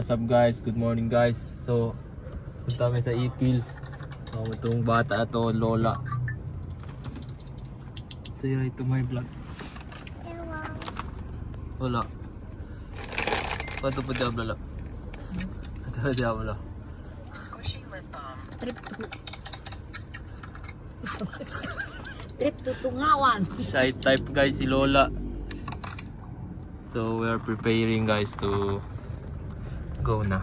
What's up guys? Good morning guys. So, punta kami sa Ipil. Itong bata to, Lola. Ito my vlog. Lola. Ito pa diablo. Ito pa diablo. Squishy lip balm. Trip to Tungawan. Shy type guys si Lola. So, we are preparing guys to go na.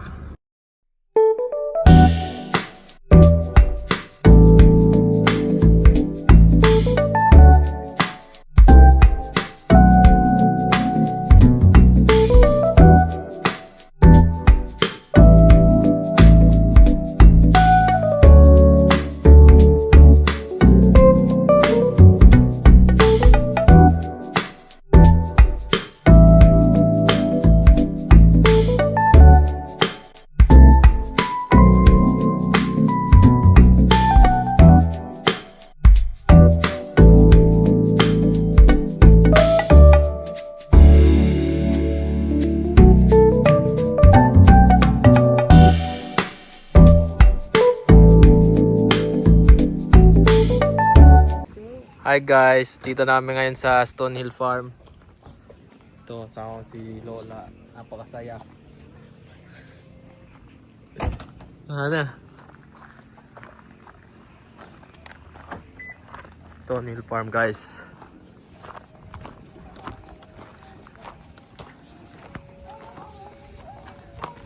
Hi guys, dito namin ngayon sa Stonehill Farm. Ito, kasama ko si Lola. Napakasaya. Ano? Stonehill Farm guys.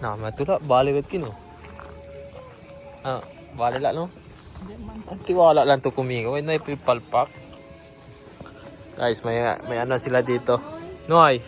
Matula, balikat kino. Bali lang no? Ang tiwala lang to kumingo. May naipipalpak. Guys, may ano sila dito. Noy.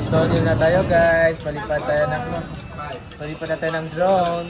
Stonehill na tayo guys. Palipad na tayo ng drone.